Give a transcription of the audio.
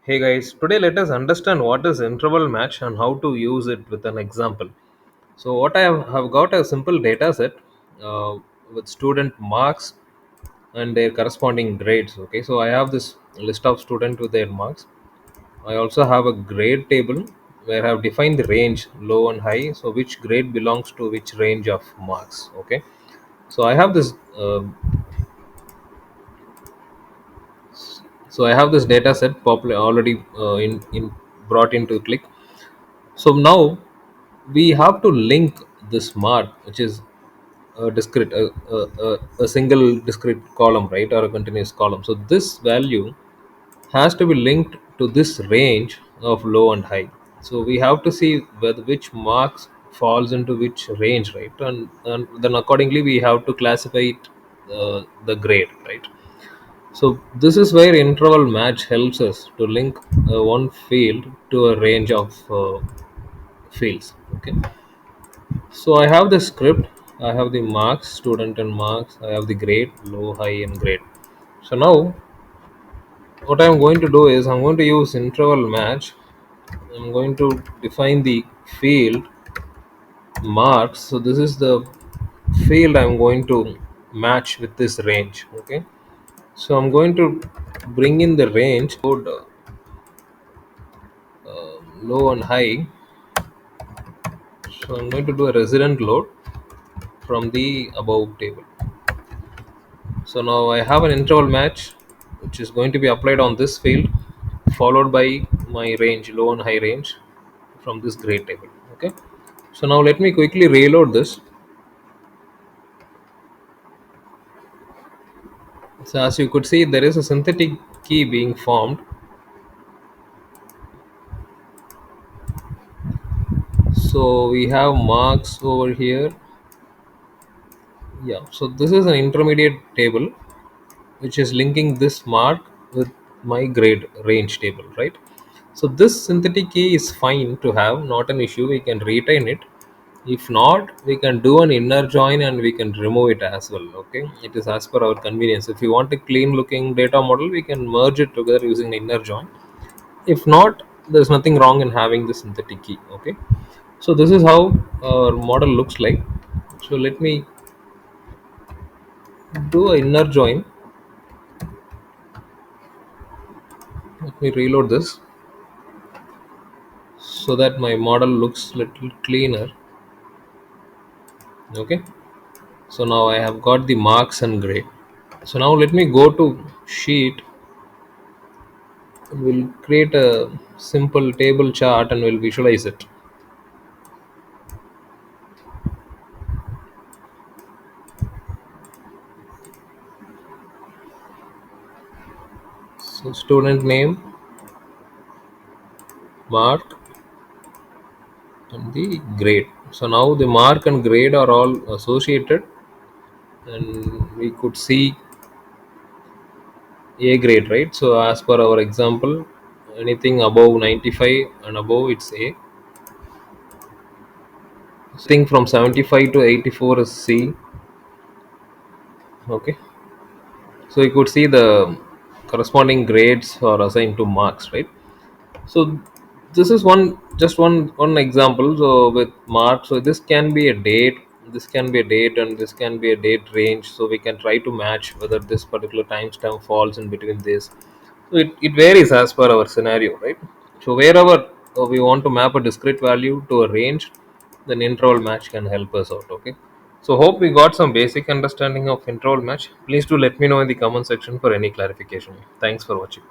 Hey guys, today let us understand what is interval match and how to use it with an example. So what I have got a simple data set with student marks and their corresponding grades. Okay, so I have this list of students with their marks. I also have a grade table where I have defined the range low and high. So which grade belongs to which range of marks. Okay, so I have this. So I have this data set popular already in brought into Qlik. So now we have to link this mark, which is a discrete, a single discrete column, right, or a continuous column. So this value has to be linked to this range of low and high. So we have to see whether which marks falls into which range, right, and then accordingly we have to classify it, the grade, right. So this is where interval match helps us to link one field to a range of fields. Okay, so I have the script, I have the marks, student and marks, I have the grade, low, high, and grade. So now what I'm going to do is I'm going to use interval match. I'm going to define the field marks. So this is the field I'm going to match with this range. Okay, so I'm going to bring in the range code low and high. So I'm going to do a resident load from the above table. So now I have an interval match which is going to be applied on this field, followed by my range, low and high range, from this grade table. Okay. So now let me quickly reload this. So as you could see, there is a synthetic key being formed. So we have marks over here. Yeah. So this is an intermediate table which is linking this mark with my grade range table, right? So this synthetic key is fine to have, not an issue. We can retain it. If not, we can do an inner join and we can remove it as well. Okay, it is as per our convenience. If you want a clean looking data model, we can merge it together using the inner join. If not, there's nothing wrong in having the synthetic key. Okay, so this is how our model looks like. So let me do a inner join. Let me reload this so that my model looks little cleaner. Okay, so now I have got the marks and grade. So now let me go to sheet, and we'll create a simple table chart and we'll visualize it. So student name, mark, and the grade. So now the mark and grade are all associated, and we could see A grade, right? So as per our example, anything above 95 and above, it's A. Thing from 75 to 84 is C. Okay, so you could see the corresponding grades are assigned to marks, right? So this is one example. So with marks, so this can be a date, this can be a date, and this can be a date range. So we can try to match whether this particular timestamp falls in between this. So it varies as per our scenario, right? So wherever we want to map a discrete value to a range, then interval match can help us out. Okay, so hope we got some basic understanding of interval match. Please do let me know in the comment section for any clarification. Thanks for watching.